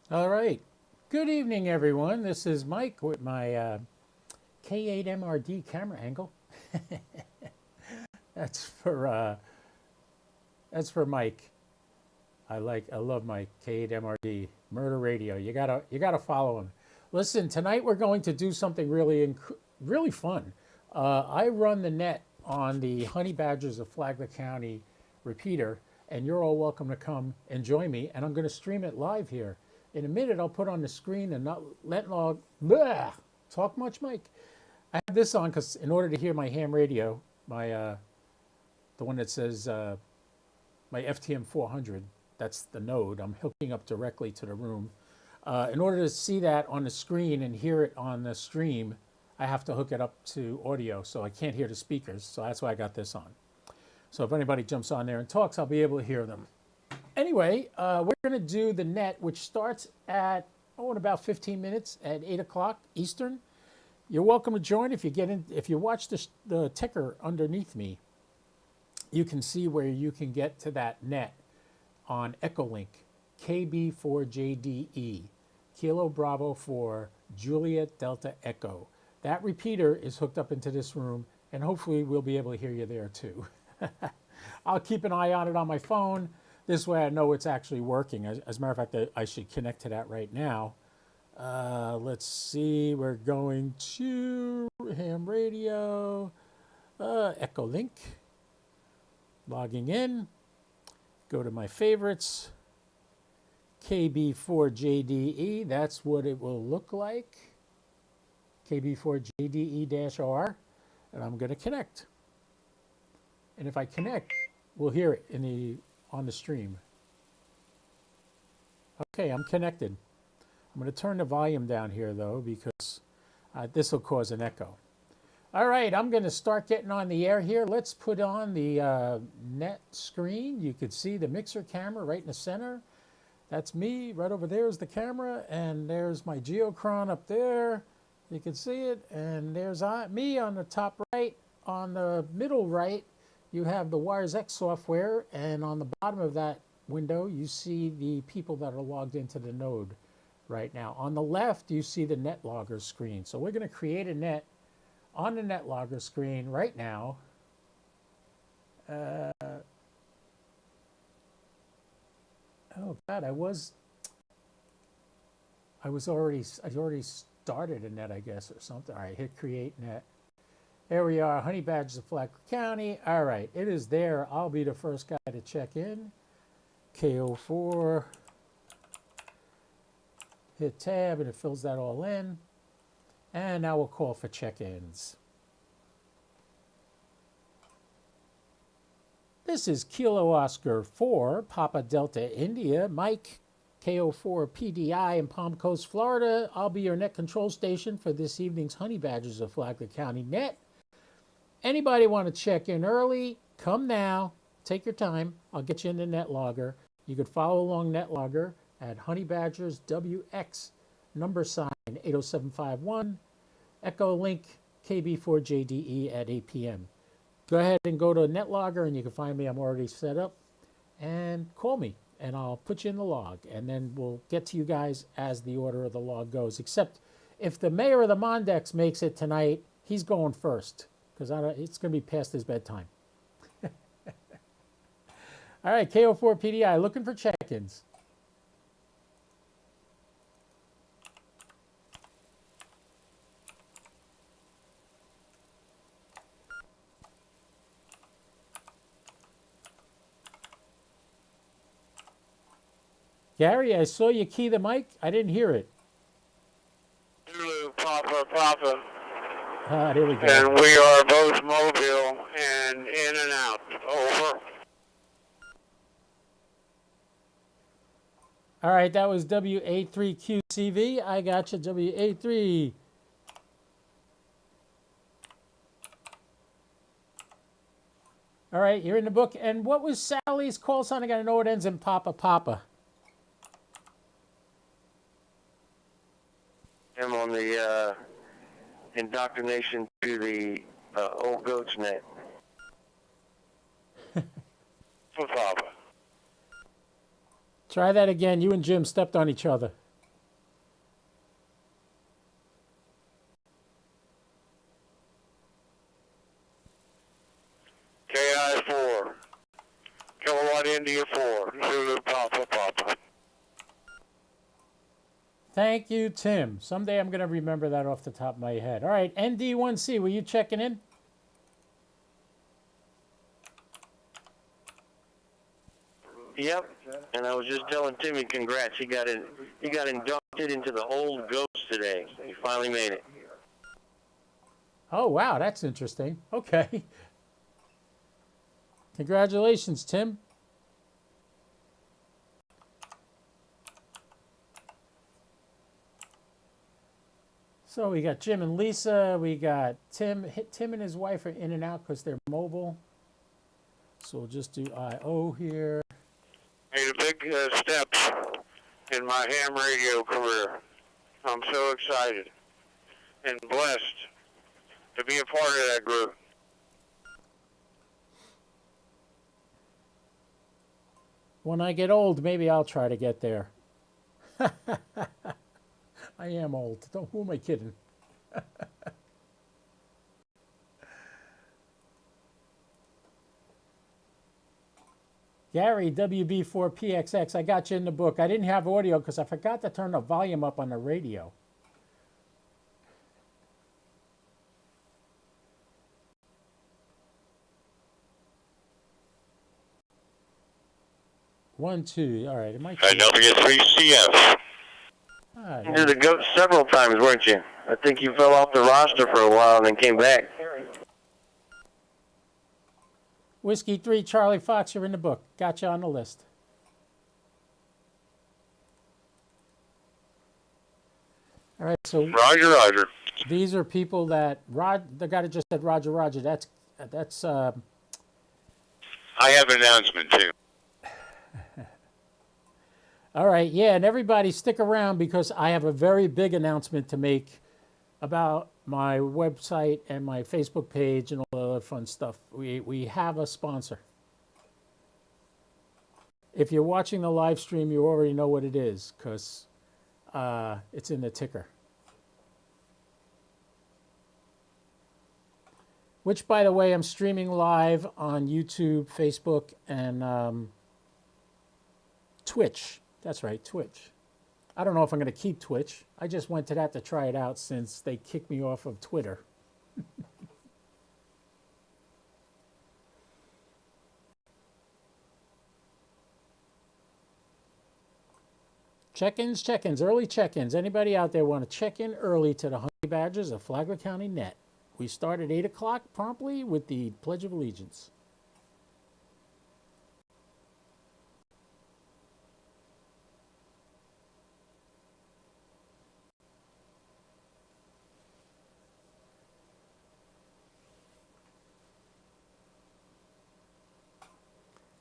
All right. Good evening, everyone. This is Mike with my K8MRD camera angle. That's for uh, that's for Mike. I love my K8MRD Murder Radio. You gotta follow him. Listen, tonight we're going to do something really fun. I run the net on the Honey Badgers of Flagler County repeater, and you're all welcome to come and join me. And I'm going to stream it live here. In a minute, I'll put on the screen and not let log. Bleh, talk much, Mike. I have this on because in order to hear my ham radio, my the one that says my FTM 400, that's the node. I'm hooking up directly to the room. In order to see that on the screen and hear it on the stream, I have to hook it up to audio, so I can't hear the speakers. So that's why I got this on. So if anybody jumps on there and talks, I'll be able to hear them. Anyway, we're going to do the net, which starts at, in about 15 minutes at 8 o'clock Eastern. You're welcome to join. If you watch the ticker underneath me, you can see where you can get to that net on Echolink, KB4JDE, Kilo Bravo for Juliet Delta Echo. That repeater is hooked up into this room, and hopefully we'll be able to hear you there too. I'll keep an eye on it on my phone. This way I know it's actually working. As a matter of fact, I should connect to that right now. Let's see, we're going to ham radio, Echolink, logging in, go to my favorites, KB4JDE, that's what it will look like, KB4JDE-R, and I'm going to connect. And if I connect, we'll hear it on the stream. Okay, I'm connected. I'm going to turn the volume down here, though, because this will cause an echo. All right, I'm going to start getting on the air here. Let's put on the net screen. You can see the mixer camera right in the center. That's me. Right over there is the camera, and there's my geochron up there. You can see it, and there's me on the top right. On the middle right, you have the WiresX software, and on the bottom of that window, you see the people that are logged into the node right now. On the left, you see the NetLogger screen. So we're going to create a net on the NetLogger screen right now. Oh God, I already started a net, I guess, or something. All right, hit create net. There we are, Honey Badgers of Flagler County. All right, it is there. I'll be the first guy to check in. KO4. Hit tab, and it fills that all in. And now we'll call for check-ins. This is Kilo Oscar 4, Papa Delta India, Mike, KO4PDI in Palm Coast, Florida. I'll be your net control station for this evening's Honey Badgers of Flagler County net. Anybody want to check in early? Come now. Take your time. I'll get you in the NetLogger. You could follow along NetLogger at Honey Badgers WX #80751 Echolink KB4JDE at 8 p.m. Go ahead and go to NetLogger, and you can find me. I'm already set up. And call me, and I'll put you in the log. And then we'll get to you guys as the order of the log goes. Except if the mayor of the Mondex makes it tonight, he's going first, because it's going to be past his bedtime. All right, KO4PDI, looking for check-ins. Gary, I saw you key the mic. I didn't hear it. Zulu, Papa. There we go. And we are both mobile and in and out. Over. All right, that was WA3QCV. I got you, WA3. All right, you're in the book. And what was Sally's call sign? I got to know it ends in Papa. I'm on the indoctrination to the old goat's net. For Papa. Try that again. You and Jim stepped on each other. India 4, Zulu Papa Papa. Thank you, Tim. Someday I'm going to remember that off the top of my head. All right, ND1C, were you checking in? Yep, and I was just telling Timmy, congrats. He got inducted into the old Ghost today. He finally made it. Oh, wow, that's interesting. Okay. Congratulations, Tim. So we got Jim and Lisa. We got Tim. Tim and his wife are in and out because they're mobile. So we'll just do IO here. Made a big step in my ham radio career. I'm so excited and blessed to be a part of that group. When I get old, maybe I'll try to get there. I am old. Who am I kidding? Gary, WB4PXX, I got you in the book. I didn't have audio because I forgot to turn the volume up on the radio. One, two. All right. It might Don't forget 3CF. You did the GOAT several times, weren't you? I think you fell off the roster for a while and then came back. Whiskey 3, Charlie Fox, you're in the book. Got you on the list. All right, so Roger, Roger. These are people that the guy that just said Roger, Roger. That's. I have an announcement too. All right, yeah, and everybody stick around because I have a very big announcement to make about my website and my Facebook page and all the other fun stuff. We have a sponsor. If you're watching the live stream, you already know what it is because it's in the ticker. Which, by the way, I'm streaming live on YouTube, Facebook, and Twitch. That's right, Twitch. I don't know if I'm going to keep Twitch. I just went to that to try it out since they kicked me off of Twitter. Check-ins, early check-ins. Anybody out there want to check in early to the Honey Badgers of Flagler County Net? We start at 8 o'clock promptly with the Pledge of Allegiance.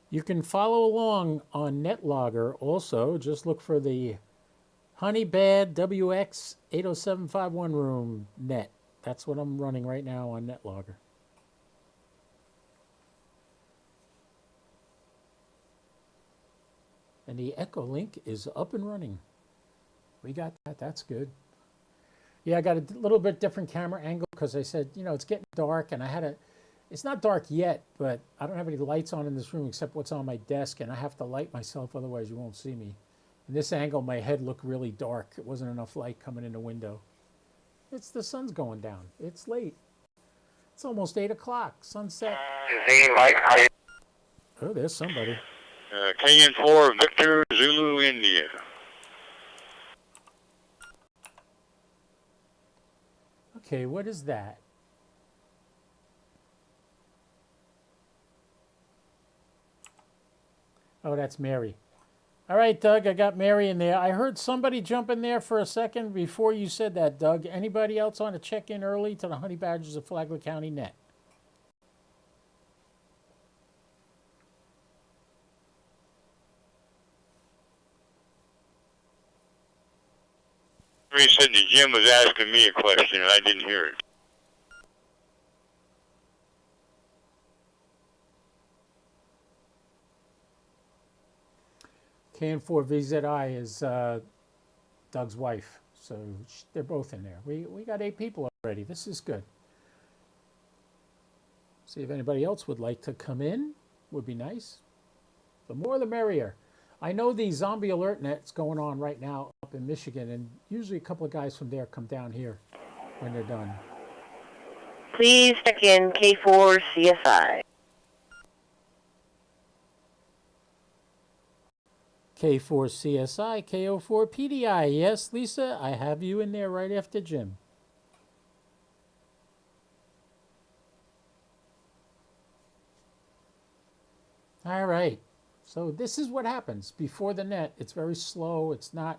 You can follow along on NetLogger also. Just look for the Honeybad WX 80751 room net. That's what I'm running right now on NetLogger. And the Echo Link is up and running. We got that. That's good. Yeah, I got a little bit different camera angle because I said, you know, it's getting dark and I had a... It's not dark yet, but I don't have any lights on in this room except what's on my desk, and I have to light myself, otherwise you won't see me. In this angle, my head looked really dark. It wasn't enough light coming in the window. It's the sun's going down. It's late. It's almost 8 o'clock. Sunset. Oh, there's somebody. KN4, Victor, Zulu, India. Okay, what is that? Oh, that's Mary. All right, Doug, I got Mary in there. I heard somebody jump in there for a second before you said that, Doug. Anybody else want to check in early to the Honey Badgers of Flagler County Net? He said the Jim was asking me a question and I didn't hear it. KN4VZI is Doug's wife, so they're both in there. We got 8 people already. This is good. See if anybody else would like to come in. Would be nice. The more the merrier. I know the zombie alert net's going on right now up in Michigan, and usually a couple of guys from there come down here when they're done. Please check in K4CSI. K4CSI, KO4PDI. Yes, Lisa, I have you in there right after Jim. All right. So this is what happens before the net. It's very slow. It's not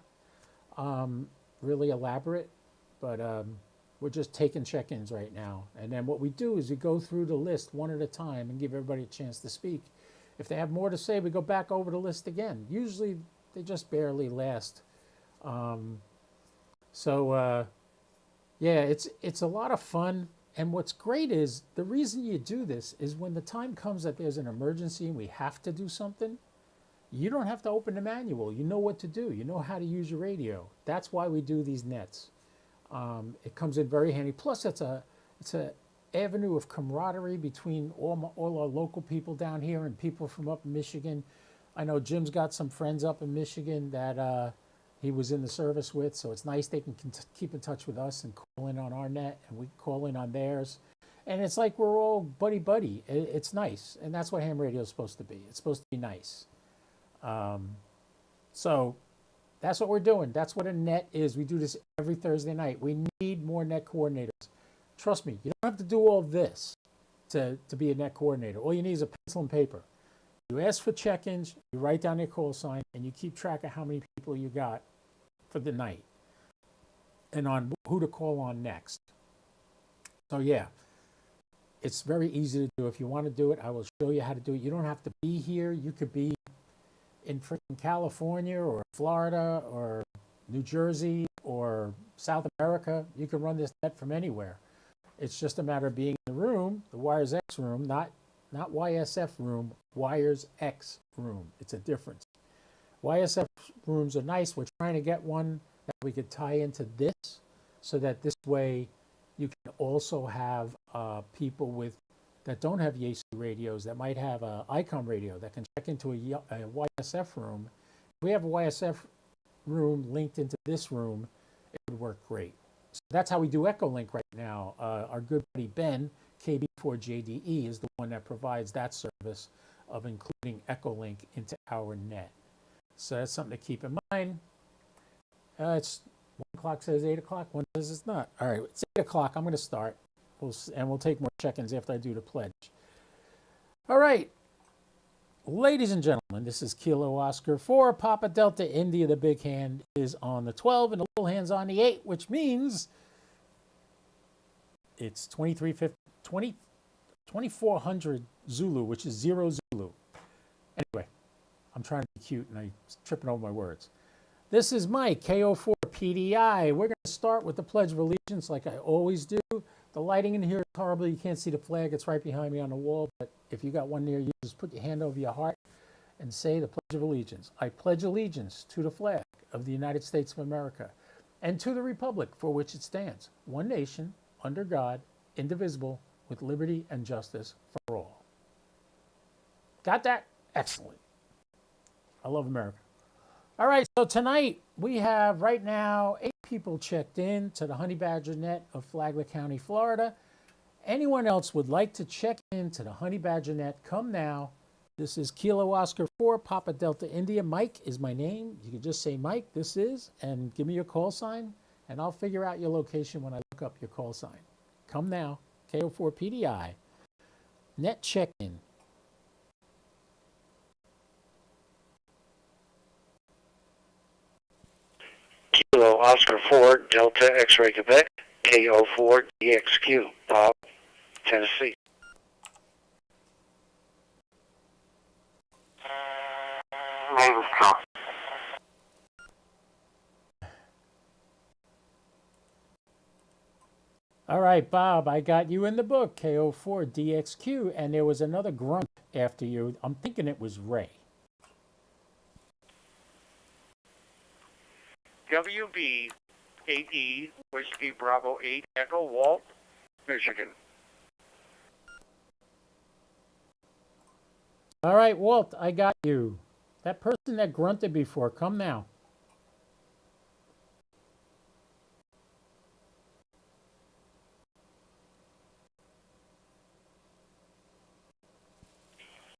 really elaborate, but we're just taking check-ins right now. And then what we do is we go through the list one at a time and give everybody a chance to speak. If they have more to say, we go back over the list again. Usually they just barely last. Yeah, it's a lot of fun. And what's great is the reason you do this is when the time comes that there's an emergency and we have to do something, you don't have to open the manual. You know what to do. You know how to use your radio. That's why we do these nets. It comes in very handy. Plus, it's a avenue of camaraderie between all our local people down here and people from up in Michigan. I know Jim's got some friends up in Michigan that he was in the service with, so it's nice they can keep in touch with us and call in on our net, and we call in on theirs. And it's like we're all buddy-buddy. It's nice, and that's what ham radio is supposed to be. It's supposed to be nice. So that's what we're doing. That's what a net is. We do this every Thursday night. We need more net coordinators. Trust me, you don't have to do all this to be a net coordinator. All you need is a pencil and paper. You ask for check-ins, you write down your call sign, and you keep track of how many people you got for the night and on who to call on next. So yeah, it's very easy to do. If you want to do it, I will show you how to do it. You don't have to be here. You could be in freaking California or Florida or New Jersey or South America. You can run this net from anywhere. It's just a matter of being in the room, the Wires X room, not YSF room, Wires X room. It's a difference. YSF rooms are nice. We're trying to get one that we could tie into this so that this way you can also have people that don't have YAC radios that might have an ICOM radio that can check into a YSF room. If we have a YSF room linked into this room, it would work great. So that's how we do Echolink right now. Our good buddy Ben, KB4JDE, is the one that provides that service of including Echolink into our net. So that's something to keep in mind. It's 1 o'clock says 8 o'clock, 1 says it's not. All right, it's 8 o'clock. I'm going to start. We'll take more check-ins after I do the pledge. All right. Ladies and gentlemen, this is Kilo Oscar 4, Papa Delta India. The big hand is on the 12 and the little hand's on the 8, which means it's 2400 Zulu, which is 0 Zulu. Anyway, I'm trying to be cute and I'm tripping over my words. This is Mike, KO4PDI. We're going to start with the Pledge of Allegiance like I always do. The lighting in here is horrible. You can't see the flag. It's right behind me on the wall. But if you got one near you, just put your hand over your heart and say the Pledge of Allegiance. I pledge allegiance to the flag of the United States of America and to the republic for which it stands, one nation, under God, indivisible, with liberty and justice for all. Got that? Excellent. I love America. All right, so tonight we have right now 8 people checked in to the Honey Badger Net of Flagler County, Florida. Anyone else would like to check in to the Honey Badger Net, come now. This is Kilo Oscar 4, Papa Delta India. Mike is my name. You can just say, Mike, this is, and give me your call sign, and I'll figure out your location when I look up your call sign. Come now, KO4PDI. Net check-in. Kilo Oscar 4, Delta X-Ray Quebec, KO4DXQ, Bob, Tennessee. All right, Bob, I got you in the book, KO4DXQ, and there was another grunt after you. I'm thinking it was Ray. WB 8E, Whiskey Bravo 8, Echo Walt, Michigan. All right, Walt, I got you. That person that grunted before, come now.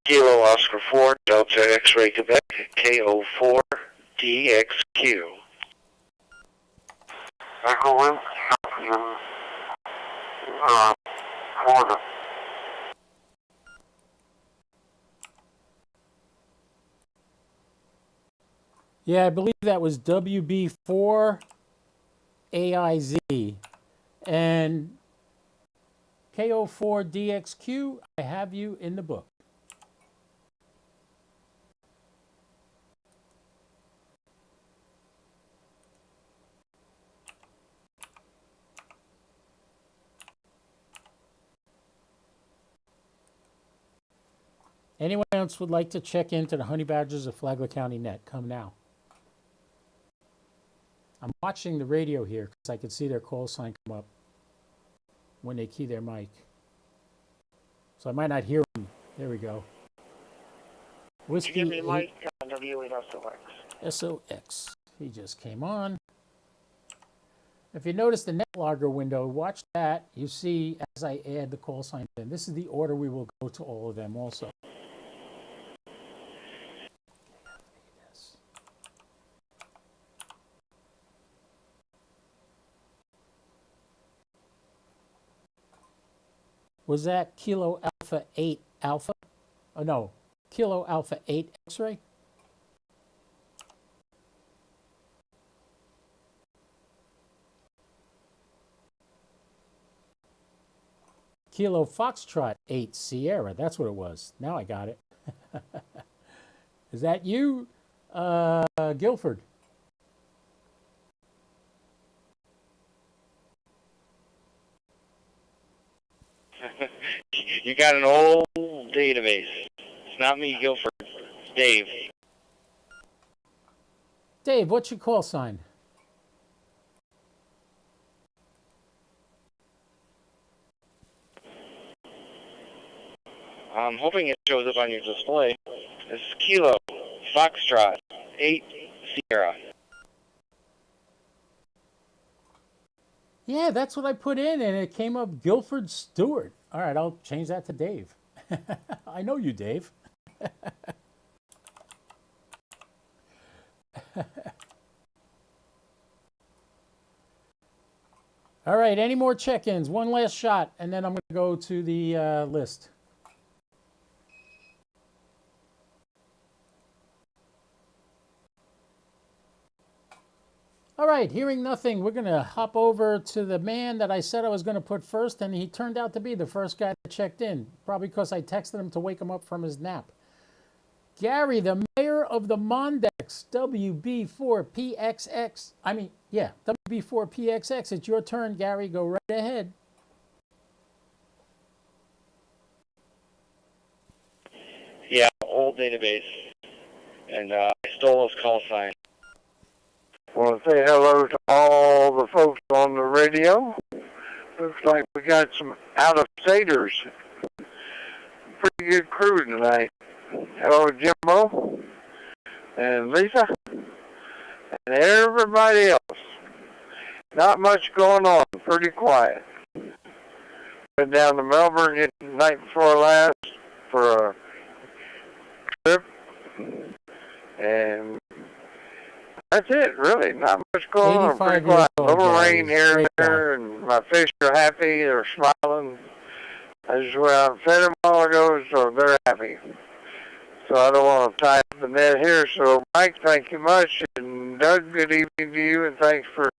Kilo Oscar 4, Delta X-Ray Quebec, KO4DXQ. Echo in, order. Yeah, I believe that was WB4AIZ. And KO4DXQ, I have you in the book. Anyone else would like to check into the Honey Badgers of Flagler County Net? Come now. I'm watching the radio here because I can see their call sign come up when they key their mic. So I might not hear them. There we go. Whiskey Give me mic on W8SOX. SOX. He just came on. If you notice the net logger window, watch that. You see as I add the call sign in. This is the order we will go to all of them also. Was that Kilo Alpha 8 Alpha? Oh no, Kilo Alpha 8 X-ray? Kilo Foxtrot 8 Sierra, that's what it was. Now I got it. Is that you, Guilford? You got an old database. It's not me, Guilford. It's Dave. Dave, what's your call sign? I'm hoping it shows up on your display. This is Kilo Foxtrot 8 Sierra. Yeah, that's what I put in, and it came up Guilford Stewart. All right, I'll change that to Dave. I know you, Dave. All right, any more check-ins? One last shot, and then I'm going to go to the list. All right, hearing nothing, we're going to hop over to the man that I said I was going to put first, and he turned out to be the first guy that checked in, probably because I texted him to wake him up from his nap. Gary, the mayor of the Mondex, WB4PXX. WB4PXX. It's your turn, Gary. Go right ahead. Yeah, old database. And I stole his call sign. I want to say hello to all the folks on the radio. Looks like we got some out-of-staters. Pretty good crew tonight. Hello, Jimbo and Lisa and everybody else. Not much going on. Pretty quiet. Went down to Melbourne the night before last for a trip. And that's it, really. Not much going on. Pretty quiet. A little rain here and there, and my fish are happy. They're smiling. I just went out and fed them a while ago, so they're happy. So I don't want to tie up the net here. So, Mike, thank you much. And Doug, good evening to you, and thanks for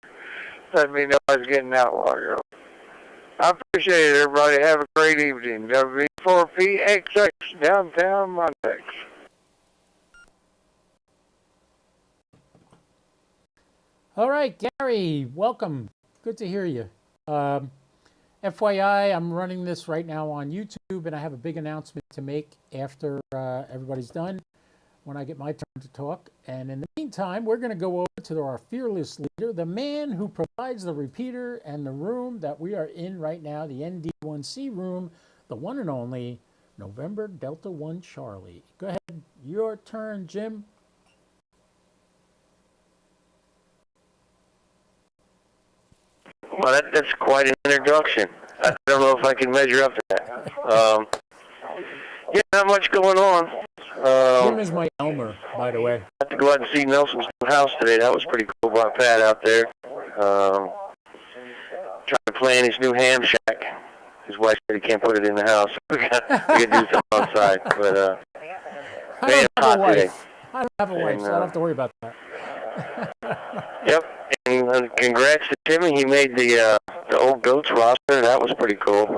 letting me know I was getting out a while ago. I appreciate it, everybody. Have a great evening. W4PXX, downtown Mondex. All right, Gary, welcome. Good to hear you. FYI, I'm running this right now on YouTube, and I have a big announcement to make after everybody's done when I get my turn to talk. And in the meantime, we're going to go over to our fearless leader, the man who provides the repeater and the room that we are in right now, the ND1C room, the one and only November Delta 1 Charlie. Go ahead. Your turn, Jim. Well, that's quite an introduction. I don't know if I can measure up to that. Yeah, not much going on. Jim is my Elmer, by the way. I had to go out and see Nelson's house today. That was pretty cool. Brought Pat out there. Trying to plan his new ham shack. His wife said he can't put it in the house. We gotta do something outside. But I don't have a wife. I don't have a wife, so I don't have to worry about that. Yep. And congrats to Timmy. He made the old goats roster. That was pretty cool.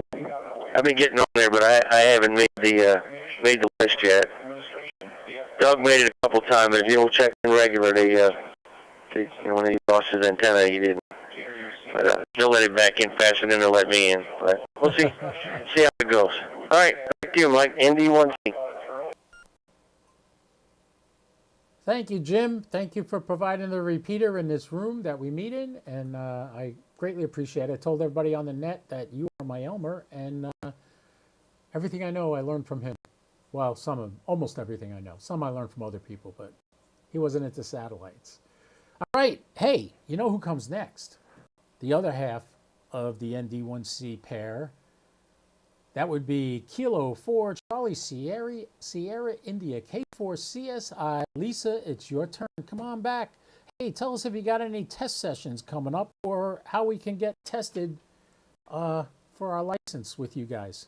I've been getting on there, but I haven't made the list yet. Doug made it a couple times. If you don't check in regularly, when he lost his antenna, he didn't. But he'll let him back in faster than they'll let me in. But we'll see how it goes. All right, back to you, Mike. ND1C. Thank you, Jim. Thank you for providing the repeater in this room that we meet in, and I greatly appreciate it. I told everybody on the net that you are my Elmer, and everything I know I learned from him. Well, almost everything I know. Some I learned from other people, but he wasn't into satellites. All right, hey, you know who comes next? The other half of the ND1C pair. That would be Kilo 4 Charlie Sierra India K4 CSI. Lisa, it's your turn. Come on back. Hey, tell us if you got any test sessions coming up or how we can get tested for our license with you guys.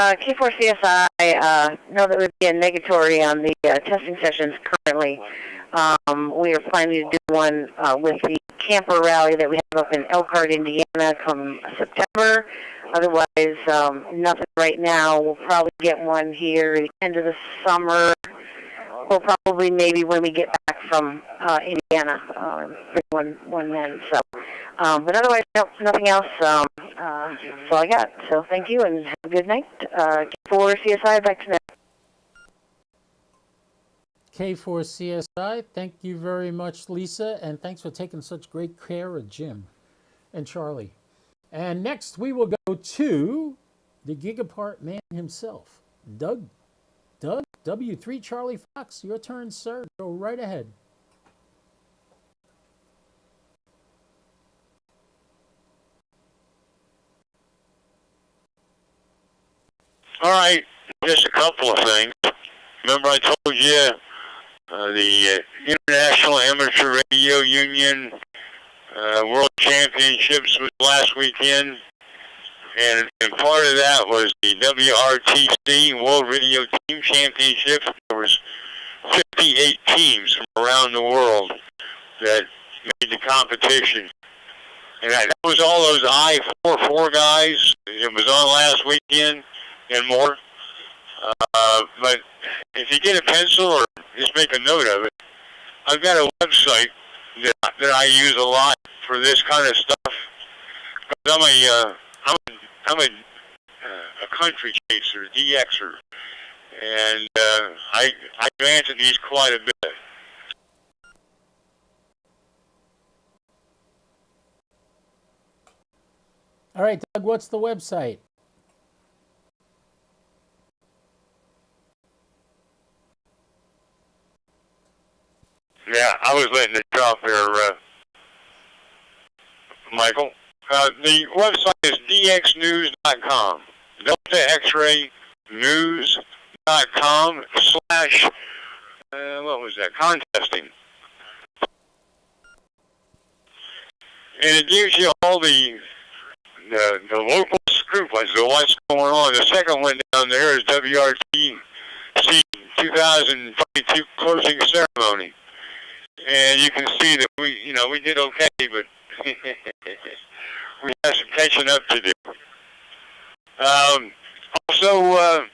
K4CSI, know that would be a negatory on the testing sessions currently. We are planning to do one with the camper rally that we have up in Elkhart, Indiana come September. Otherwise, nothing right now. We'll probably get one here at the end of the summer. We'll probably maybe when we get back from Indiana, bring one then. So, but otherwise, nope, nothing else. That's all I got. So thank you and have a good night. K4CSI, back to next. K4CSI, thank you very much, Lisa, and thanks for taking such great care of Jim and Charlie. And next, we will go to the Gigapart man himself, Doug. Doug, W3 Charlie Fox, your turn, sir. Go right ahead. All right, just a couple of things. Remember I told you the International Amateur Radio Union World Championships was last weekend, and part of that was the WRTC World Radio Team Championship. There was 58 teams from around the world that made the competition. And that was all those I-44 guys. It was on last weekend and more. But if you get a pencil or just make a note of it, I've got a website that I use a lot for this kind of stuff. I'm a country chaser, DXer, and I advance these quite a bit. All right, Doug, what's the website? Yeah, I was letting it drop there, Michael. The website is dxnews.com. Delta X-ray news.com / what was that? Contesting. And it gives you all the local scoop as to what's going on. The second one down there is WRTC 2022 closing ceremony. And you can see that we did okay, but we have some catching up to do. Also,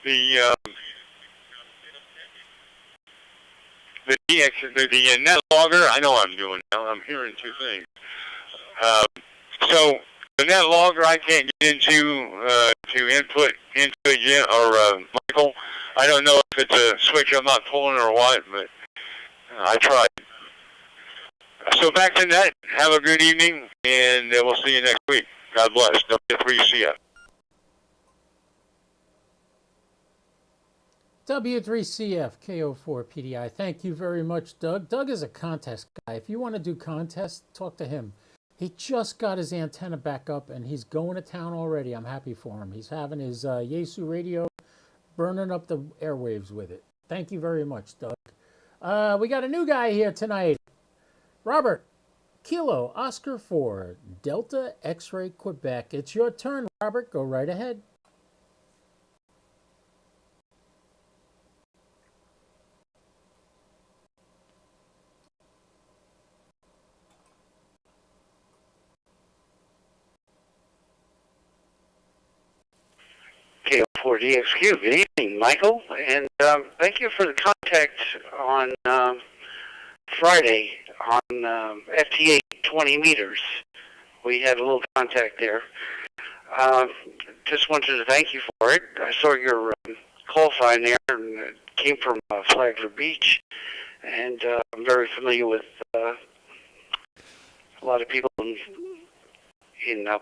the net logger. I know what I'm doing now. I'm hearing two things. So the net logger I can't get into to input into it or Michael. I don't know if it's a switch I'm not pulling or what, but I tried. So back to net. Have a good evening, and we'll see you next week. God bless. W3CF. W3CF, KO4PDI. Thank you very much, Doug. Doug is a contest guy. If you want to do contests, talk to him. He just got his antenna back up, and he's going to town already. I'm happy for him. He's having his Yaesu radio, burning up the airwaves with it. Thank you very much, Doug. We got a new guy here tonight. Robert, Kilo, Oscar 4, Delta X-Ray Quebec. It's your turn, Robert. Go right ahead. KO4DXQ. Good evening, Michael, and thank you for the contact on Friday on FT8 20 meters. We had a little contact there. Just wanted to thank you for it. I saw your call sign there, and it came from Flagler Beach, and I'm very familiar with a lot of people in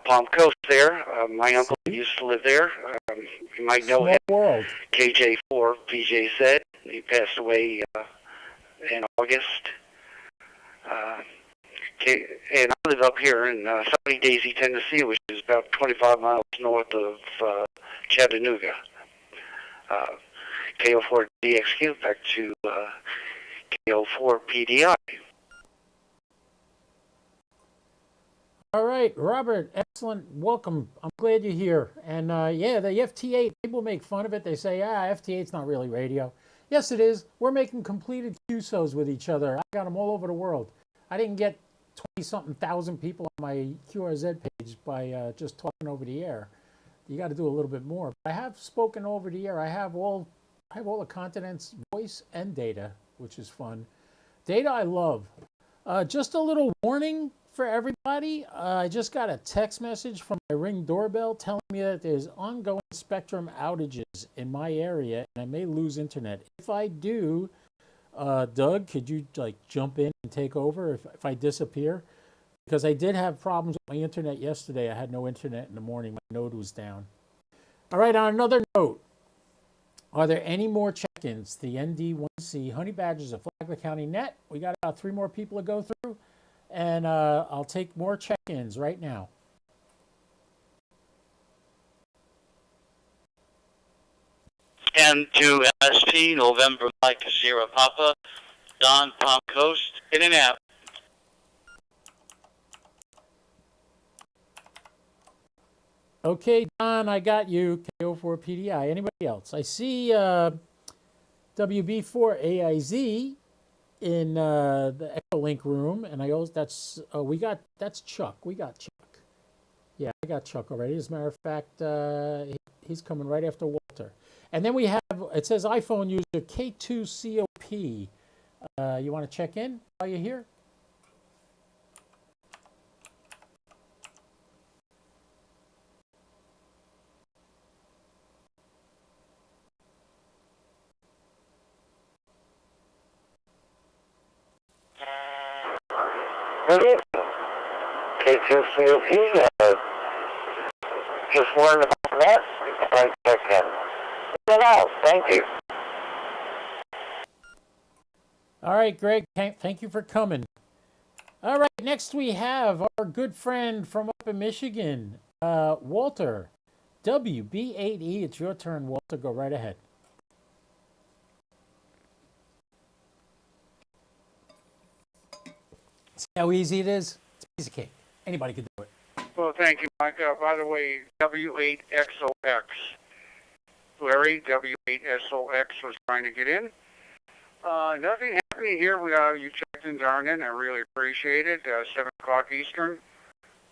Palm Coast there. My uncle used to live there. You might know him. World. KJ4PJZ. He passed away in August. And I live up here in sunny Daisy, Tennessee, which is about 25 miles north of Chattanooga. KO4DXQ, back to KO4PDI. All right, Robert, excellent. Welcome. I'm glad you're here. And yeah, the FT8, people make fun of it. They say, FT8's not really radio. Yes, it is. We're making completed QSOs with each other. I got them all over the world. I didn't get 20-something thousand people on my QRZ page by just talking over the air. You got to do a little bit more. But I have spoken over the air. I have all the continents, voice and data, which is fun. Data I love. Just a little warning for everybody. I just got a text message from my Ring doorbell telling me that there's ongoing spectrum outages in my area and I may lose internet. If I do, Doug, could you jump in and take over if I disappear? Because I did have problems with my internet yesterday. I had no internet in the morning. My node was down. All right, on another note, are there any more check-ins? The ND1C Honey Badgers of Flagler County Net. We got about 3 more people to go through. And I'll take more check-ins right now. M2 MSP, November Mike Sierra Papa, Don Palm Coast, in and out. Okay, Don, I got you. KO4PDI. Anybody else? I see WB4AIZ in the Echolink room, and I always that's Chuck. We got Chuck. Yeah, I got Chuck already. As a matter of fact, he's coming right after Walter. And then we have, it says iPhone user K2COP. You want to check in while you're here? K2COP, just learned about that. Right, check in. Get out. Thank you. All right, Greg, thank you for coming. All right, next we have our good friend from up in Michigan, Walter, WB8E. It's your turn, Walter. Go right ahead. See how easy it is? It's a piece of cake. Anybody can do it. Well, thank you, Mike. By the way, W8XOX. Larry, W8SOX was trying to get in. Nothing happening here. You checked in Darnan. I really appreciate it. 7 o'clock Eastern,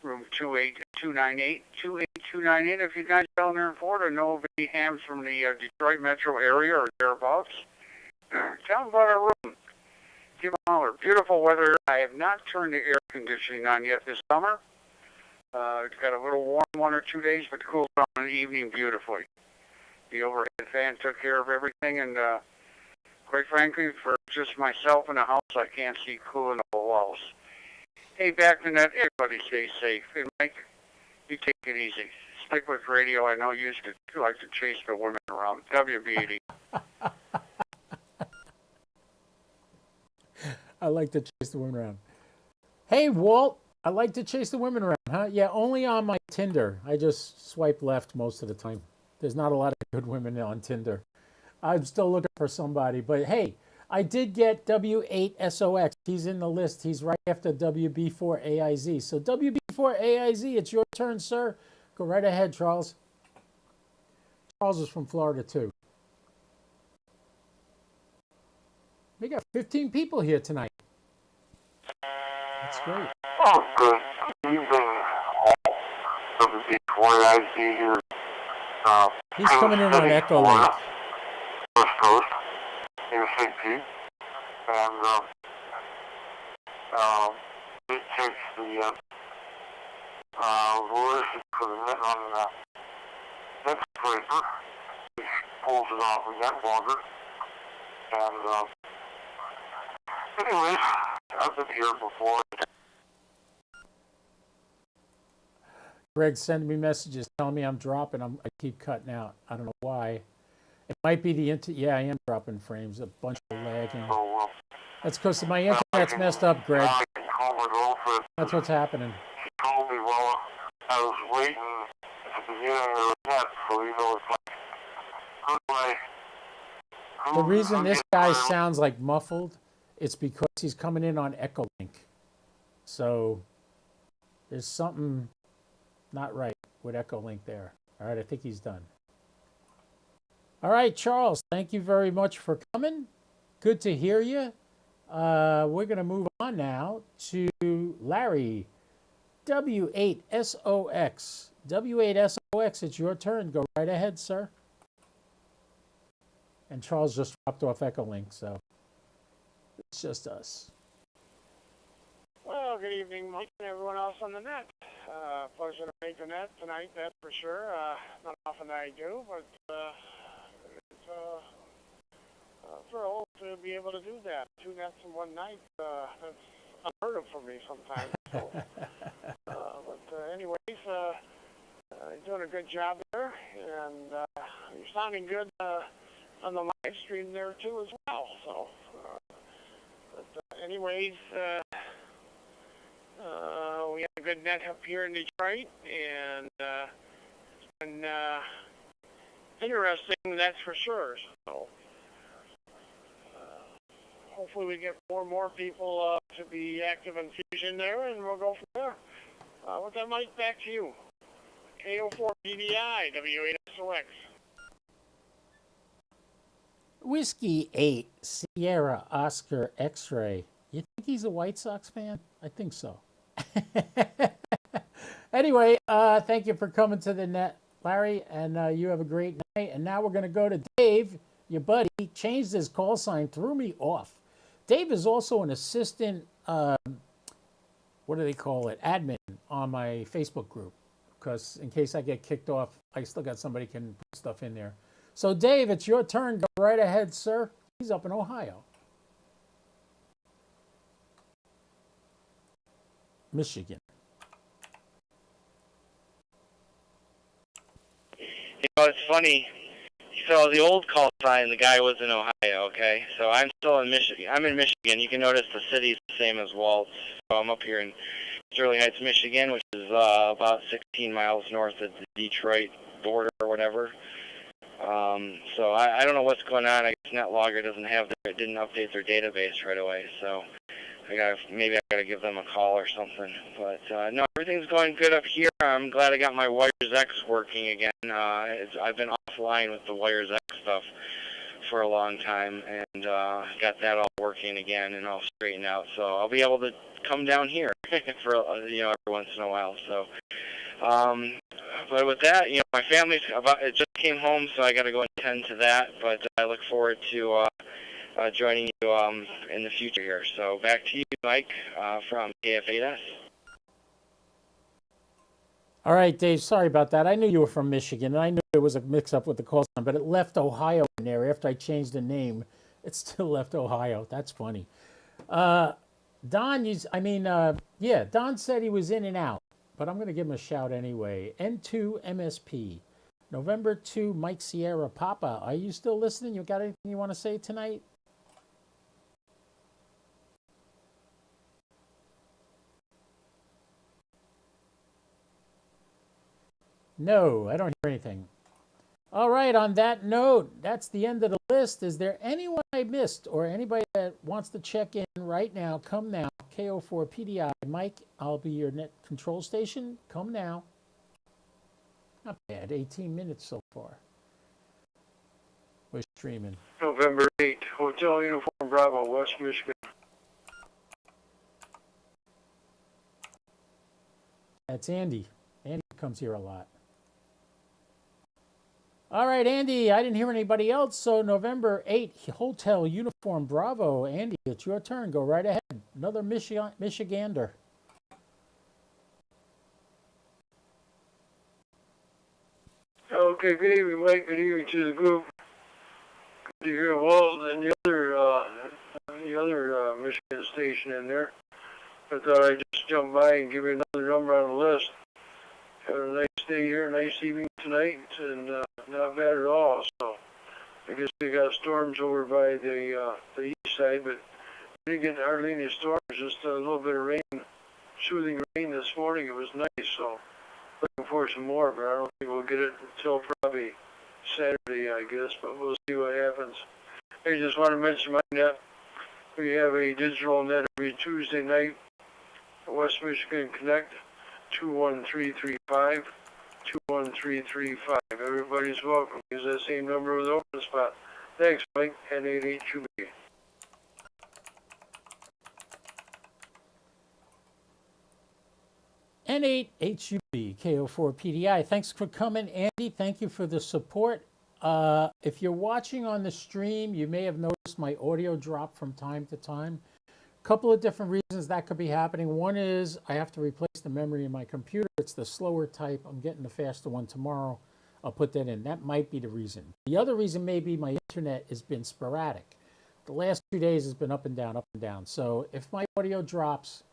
room 28298. 28298. If you guys down there in Florida know of any hams from the Detroit metro area or thereabouts, tell them about our room. Give them a holler. Beautiful weather. I have not turned the air conditioning on yet this summer. It's got a little warm 1 or 2 days, but cools down in the evening beautifully. The overhead fan took care of everything, and quite frankly, for just myself in the house, I can't see cooling the walls. Hey, back to that. Everybody stay safe. And Mike, you take it easy. Stick with radio. I know you used to like to chase the women around. WB80. I like to chase the women around. Hey, Walt, I like to chase the women around, huh? Yeah, only on my Tinder. I just swipe left most of the time. There's not a lot of good women on Tinder. I'm still looking for somebody. But hey, I did get W8SOX. He's in the list. He's right after WB4AIZ. So WB4AIZ, it's your turn, sir. Go right ahead, Charles. Charles is from Florida, too. We got 15 people here tonight. That's great. Oh, good evening, WB4AIZ here. He's coming in on Echo Link. West Coast, near St. Pete. And, it takes the, voice for the net on the next breaker, which pulls it off a net longer. And, anyways, I've been here before. Greg sending me messages telling me I'm dropping. I keep cutting out. I don't know why. It might be the yeah, I am dropping frames. A bunch of lagging. So, That's because my internet's messed up, Greg. That's what's happening. She told me while I was waiting at the beginning of the net, so you know it's like, The reason this guy sounds like muffled, it's because he's coming in on Echo Link. So there's something not right with Echo Link there. All right, I think he's done. All right, Charles, thank you very much for coming. Good to hear you. We're going to move on now to Larry, W8SOX. W8SOX, it's your turn. Go right ahead, sir. And Charles just dropped off Echo Link, so it's just us. Well, good evening, Mike, and everyone else on the net. Pleasure to make the net tonight, that's for sure. Not often I do, but it's thrilled to be able to do that. 2 nets in one night, that's unheard of for me sometimes. So, anyways, you're doing a good job there, and you're sounding good on the live stream there too as well. So, anyways, we had a good net up here in Detroit, and it's been interesting, that's for sure. So, hopefully we get more people to be active in Fusion there, and we'll go from there. With that, Mike, back to you. KO4PDI, W8SOX. Whiskey 8, Sierra Oscar X-Ray. You think he's a White Sox fan? I think so. Anyway, thank you for coming to the net, Larry, and you have a great night. And now we're going to go to Dave, your buddy. Changed his call sign, threw me off. Dave is also an assistant, what do they call it, admin on my Facebook group. Because in case I get kicked off, I still got somebody can put stuff in there. So, Dave, it's your turn. Go right ahead, sir. He's up in Ohio. Michigan. You know, it's funny. So the old call sign, the guy was in Ohio, okay? So I'm still in Michigan. I'm in Michigan. You can notice the city's the same as Waltz. So I'm up here in Sterling Heights, Michigan, which is about 16 miles north of the Detroit border or whatever. So I don't know what's going on. I guess NetLogger it didn't update their database right away. So maybe I gotta give them a call or something. But no, everything's going good up here. I'm glad I got my Wires X working again. I've been offline with the Wires X stuff for a long time, and got that all working again and all straightened out. So I'll be able to come down here for every once in a while. So. But with that, my family's it just came home, so I got to go and tend to that. But I look forward to joining you in the future here. So back to you, Mike, from KF8S. All right, Dave, sorry about that. I knew you were from Michigan, and I knew there was a mix-up with the call sign, but it left Ohio in there. After I changed the name, it still left Ohio. That's funny. Don, yeah, Don said he was in and out, but I'm going to give him a shout anyway. N2 MSP, November 2, Mike Sierra Papa. Are you still listening? You got anything you want to say tonight? No, I don't hear anything. All right, on that note, that's the end of the list. Is there anyone I missed or anybody that wants to check in right now? Come now. KO4PDI. Mike, I'll be your net control station. Come now. Not bad. 18 minutes so far. We're streaming. November 8, Hotel Uniform Bravo, West Michigan. That's Andy. Andy comes here a lot. All right, Andy, I didn't hear anybody else, so November 8, Hotel Uniform Bravo. Andy, it's your turn. Go right ahead. Another Michigander. Okay, good evening, Mike. Good evening to the group. Good to hear Walt and the other Michigan station in there. I thought I'd just jump by and give you another number on the list. Have a nice day here, nice evening tonight, and not bad at all. So I guess we got storms over by the east side, but we didn't get hardly any storms, just a little bit of rain, soothing rain this morning. It was nice, so looking for some more, but I don't think we'll get it until probably Saturday, I guess, but we'll see what happens. I just want to mention my net. We have a digital net every Tuesday night, West Michigan Connect, 21335, 21335. Everybody's welcome. Use that same number with the open spot. Thanks, Mike, N88QB. N8HUB, KO4PDI. Thanks for coming, Andy. Thank you for the support. If you're watching on the stream, you may have noticed my audio drop from time to time. A couple of different reasons that could be happening. One is I have to replace the memory in my computer. It's the slower type. I'm getting the faster one tomorrow. I'll put that in. That might be the reason. The other reason may be my internet has been sporadic. The last 2 days has been up and down, up and down. So if my audio drops,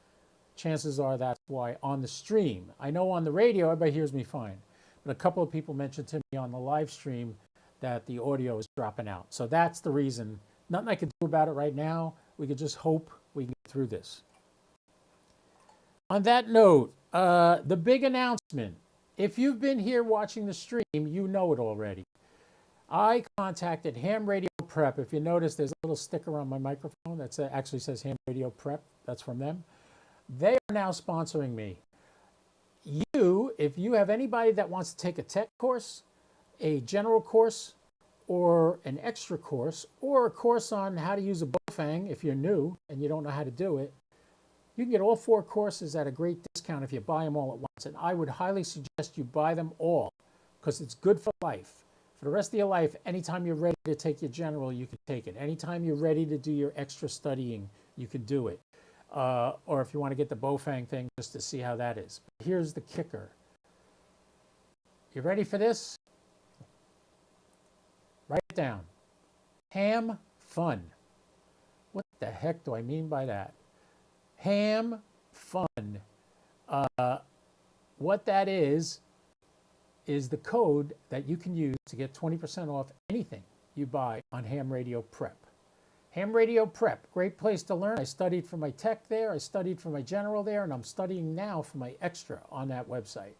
chances are that's why on the stream. I know on the radio, everybody hears me fine. But a couple of people mentioned to me on the live stream that the audio is dropping out. So that's the reason. Nothing I can do about it right now. We could just hope we can get through this. On that note, the big announcement. If you've been here watching the stream, you know it already. I contacted Ham Radio Prep. If you notice, there's a little sticker on my microphone that actually says Ham Radio Prep. That's from them. They are now sponsoring me. If you have anybody that wants to take a tech course, a general course, or an extra course, or a course on how to use a Bofang if you're new and you don't know how to do it, you can get all 4 courses at a great discount if you buy them all at once. And I would highly suggest you buy them all because it's good for life. For the rest of your life, anytime you're ready to take your general, you can take it. Anytime you're ready to do your extra studying, you can do it. Or if you want to get the Bofang thing just to see how that is. But here's the kicker. You ready for this? Write it down. Ham fun. What the heck do I mean by that? Ham fun. What that is the code that you can use to get 20% off anything you buy on Ham Radio Prep. Ham Radio Prep, great place to learn. I studied for my tech there, I studied for my general there, and I'm studying now for my extra on that website.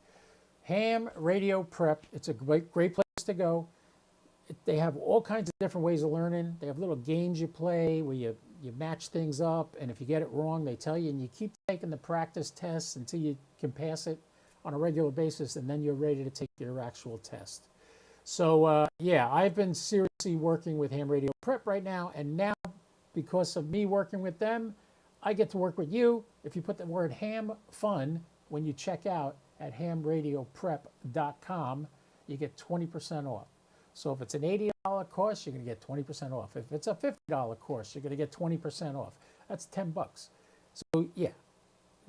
Ham Radio Prep, it's a great place to go. They have all kinds of different ways of learning. They have little games you play where you match things up, and if you get it wrong, they tell you, and you keep taking the practice tests until you can pass it on a regular basis, and then you're ready to take your actual test. So, yeah, I've been seriously working with Ham Radio Prep right now, and now, because of me working with them, I get to work with you. If you put the word ham fun when you check out at hamradioprep.com, you get 20% off. So if it's an $80 course, you're going to get 20% off. If it's a $50 course, you're going to get 20% off. That's $10. So yeah,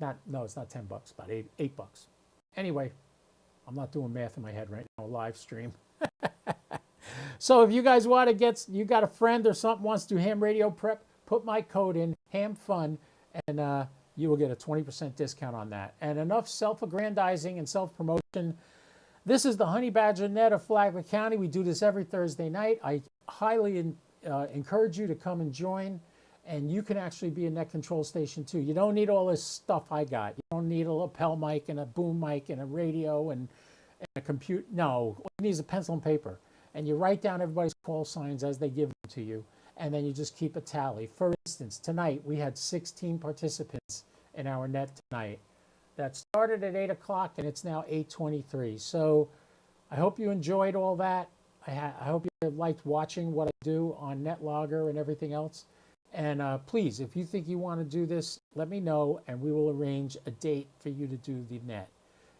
it's not $10, about $8. Anyway, I'm not doing math in my head right now, live stream. So if you guys want to you got a friend or something wants to do Ham Radio Prep, put my code in, HAMFUN, and you will get a 20% discount on that. And enough self-aggrandizing and self-promotion. This is the Honey Badger Net of Flagler County. We do this every Thursday night. I highly encourage you to come and join, and you can actually be a net control station too. You don't need all this stuff I got. You don't need a lapel mic and a boom mic and a radio and a computer. No, all you need is a pencil and paper. And you write down everybody's call signs as they give them to you, and then you just keep a tally. For instance, tonight we had 16 participants in our net tonight. That started at 8 o'clock, and it's now 8:23. So I hope you enjoyed all that. I hope you liked watching what I do on NetLogger and everything else. And please, if you think you want to do this, let me know, and we will arrange a date for you to do the net.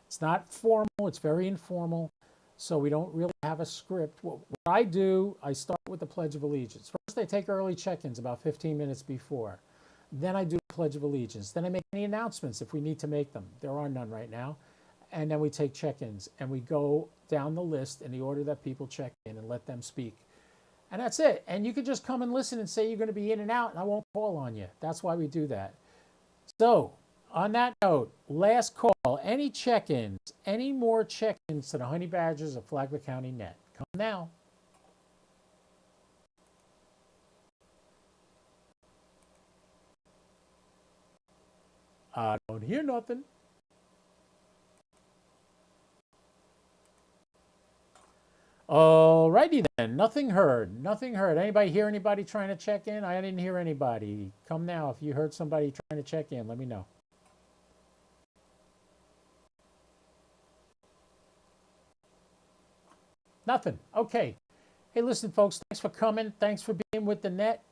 It's not formal. It's very informal. So we don't really have a script. What I do, I start with the Pledge of Allegiance. First, I take early check-ins about 15 minutes before. Then I do the Pledge of Allegiance. Then I make any announcements if we need to make them. There are none right now. And then we take check-ins, and we go down the list in the order that people check in and let them speak. And that's it. And you can just come and listen and say you're going to be in and out, and I won't call on you. That's why we do that. So, on that note, last call. Any check-ins, any more check-ins to the Honey Badgers of Flagler County Net? Come now. I don't hear nothing. Alrighty then, nothing heard, nothing heard. Anybody hear anybody trying to check in? I didn't hear anybody. Come now, if you heard somebody trying to check in, let me know. Nothing, okay. Hey, listen folks, thanks for coming. Thanks for being with the net.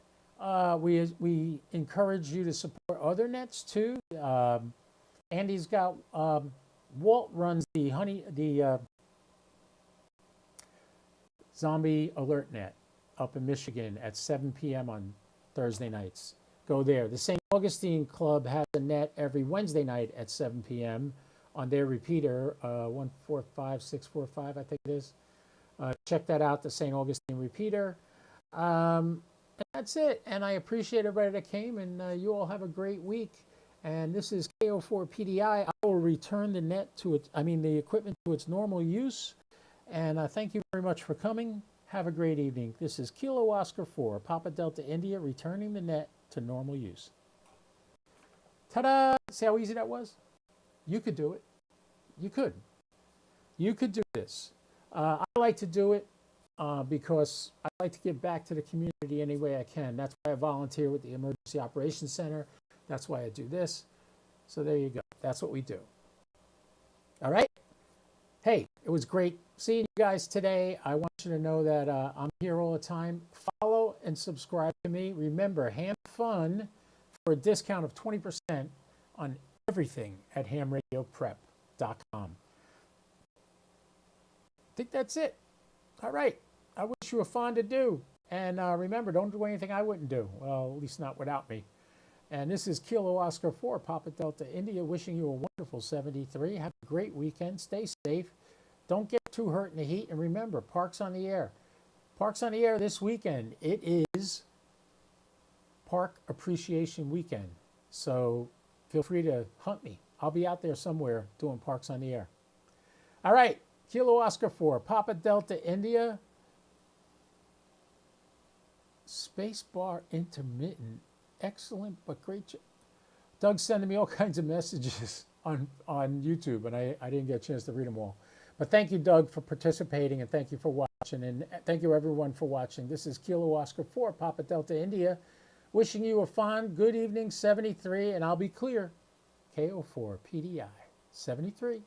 We encourage you to support other nets too. Andy's got, Walt runs the Zombie Alert Net up in Michigan at 7 p.m. on Thursday nights. Go there. The St. Augustine Club has a net every Wednesday night at 7 p.m. on their repeater, 145645, I think it is. Check that out, the St. Augustine repeater. And that's it. And I appreciate everybody that came, and you all have a great week. And this is KO4PDI. I will return the net to the equipment to its normal use. And thank you very much for coming. Have a great evening. This is Kilo Oscar 4, Papa Delta India, returning the net to normal use. Ta-da! See how easy that was? You could do it. You could. You could do this. I like to do it because I like to give back to the community any way I can. That's why I volunteer with the Emergency Operations Center. That's why I do this. So there you go. That's what we do. All right? Hey, it was great seeing you guys today. I want you to know that I'm here all the time. Follow and subscribe to me. Remember, Ham Fun for a discount of 20% on everything at hamradioprep.com. I think that's it. All right. I wish you a fun to do. And remember, don't do anything I wouldn't do. Well, at least not without me. And this is Kilo Oscar 4, Papa Delta India, wishing you a wonderful 73. Have a great weekend. Stay safe. Don't get too hurt in the heat. And remember, Parks on the Air. Parks on the Air this weekend. It is Park Appreciation Weekend. So feel free to hunt me. I'll be out there somewhere doing Parks on the Air. All right. Kilo Oscar 4, Papa Delta India. Spacebar intermittent. Excellent, but great. Doug's sending me all kinds of messages on YouTube, and I didn't get a chance to read them all. But thank you, Doug, for participating, and thank you for watching, and thank you, everyone, for watching. This is Kilo Oscar 4, Papa Delta India, wishing you a fond, good evening, 73, and I'll be clear, KO4PDI, 73.